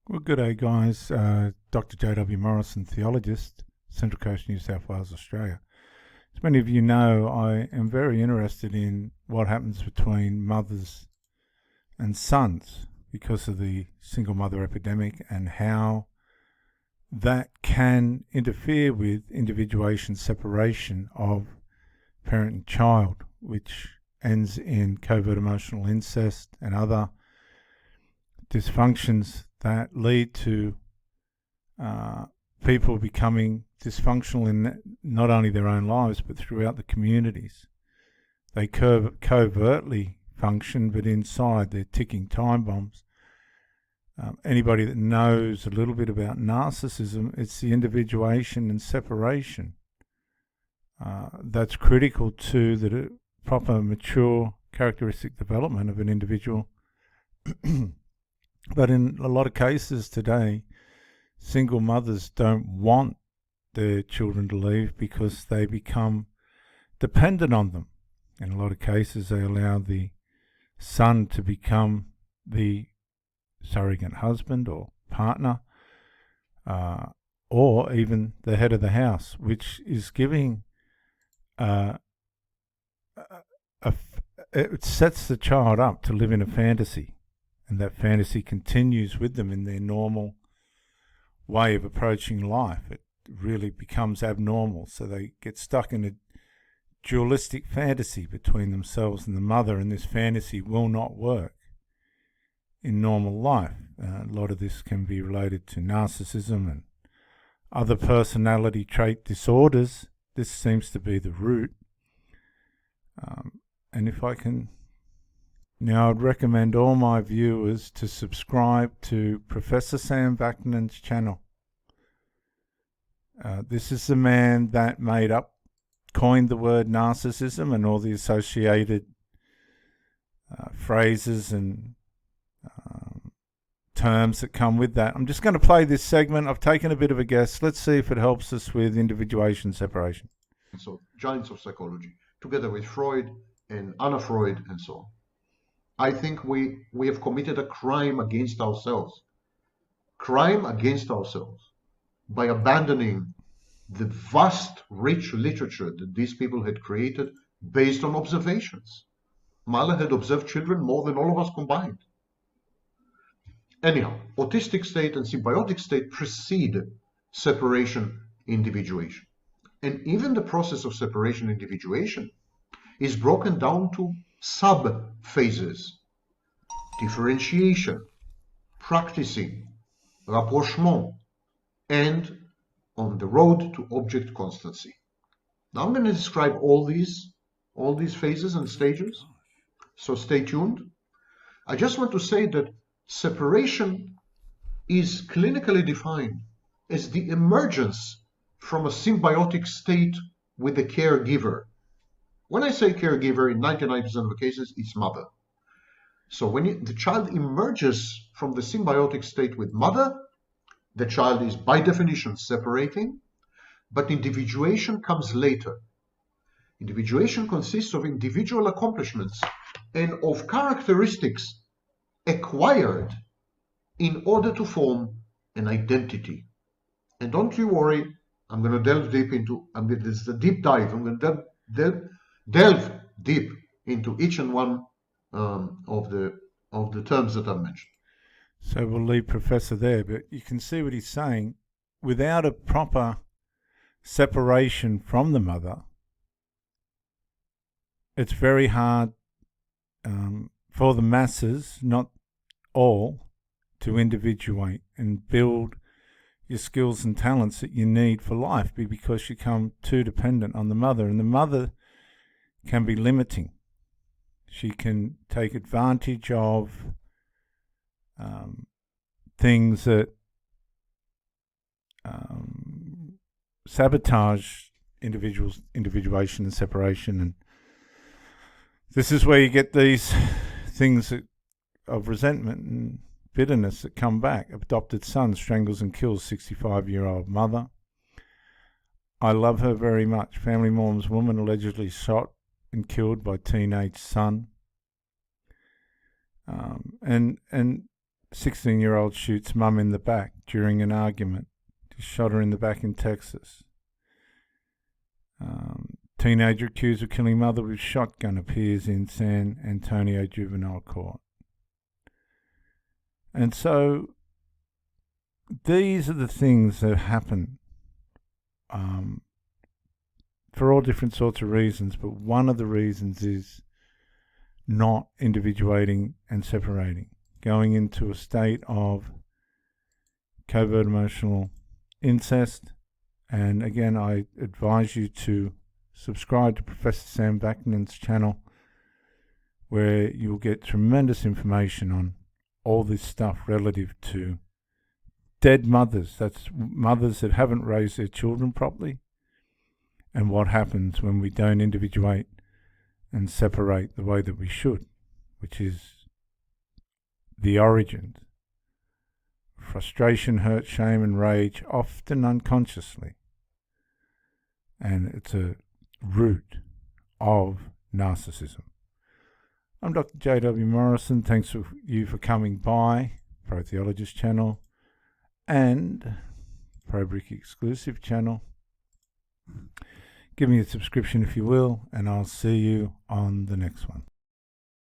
Well, good day, guys. Dr. J.W. Morrison, theologist, Central Coast, New South Wales, Australia. As many of you know, I am very interested in what happens between mothers and sons because of the single mother epidemic and how that can interfere with individuation separation of parent and child, which ends in covert emotional incest and other dysfunctions that lead to people becoming dysfunctional in not only their own lives but throughout the communities. They covertly function, but inside they're ticking time bombs. Anybody that knows a little bit about narcissism, it's the individuation and separation that's critical to the proper, mature, characteristic development of an individual. But in a lot of cases today, single mothers don't want their children to leave because they become dependent on them. In a lot of cases, they allow the son to become the surrogate husband or partner, or even the head of the house, which is giving it sets the child up to live in a fantasy. And that fantasy continues with them in their normal way of approaching life. It really becomes abnormal. So they get stuck in a dualistic fantasy between themselves and the mother, and this fantasy will not work in normal life. A lot of this can be related to narcissism and other personality trait disorders. This seems to be the root. And if I can... Now, I'd recommend all my viewers to subscribe to Professor Sam Vaknin's channel. This is the man that coined the word narcissism and all the associated phrases and terms that come with that. I'm just going to play this segment. I've taken a bit of a guess. Let's see if it helps us with individuation separation. So, giants of psychology, together with Freud and Anna Freud and so on. I think we have committed a crime against ourselves. Crime against ourselves by abandoning the vast, rich literature that these people had created based on observations. Mahler had observed children more than all of us combined. Anyhow, autistic state and symbiotic state precede separation individuation. And even the process of separation individuation is broken down to sub-phases: differentiation, practicing, rapprochement, and on the road to object constancy. Now I'm going to describe all these phases and stages, so stay tuned. I just want to say that separation is clinically defined as the emergence from a symbiotic state with the caregiver. When I say caregiver, in 99% of the cases, it's mother. So when the child emerges from the symbiotic state with mother, the child is by definition separating, but individuation comes later. Individuation consists of individual accomplishments and of characteristics acquired in order to form an identity. And don't you worry, I'm going to delve deep into, this is a deep dive, I'm going to delve deep into each and one of the terms that I've mentioned. So we'll leave Professor there, but you can see what he's saying. Without a proper separation from the mother, it's very hard for the masses, not all, to individuate and build your skills and talents that you need for life, because you become too dependent on the mother. And the mother can be limiting. She can take advantage of things that sabotage individuation and separation. And this is where you get these things of resentment and bitterness that come back. Adopted son strangles and kills 65-year-old mother. I love her very much. Family mourns woman allegedly shot and killed by teenage son. And 16-year-old shoots mum in the back during an argument. Just shot her in the back in Texas. Teenager accused of killing mother with shotgun appears in San Antonio Juvenile Court. And so these are the things that happen for all different sorts of reasons, but one of the reasons is not individuating and separating, going into a state of covert emotional incest. And again, I advise you to subscribe to Professor Sam Vaknin's channel, where you'll get tremendous information on all this stuff relative to dead mothers. That's mothers that haven't raised their children properly, and what happens when we don't individuate and separate the way that we should, which is the origins. Frustration, hurt, shame, and rage, often unconsciously. And it's a root of narcissism. I'm Dr. J.W. Morrison. Thanks for you for coming by Pro Theologist channel and Pro Brick exclusive channel. Give me a subscription if you will, and I'll see you on the next one.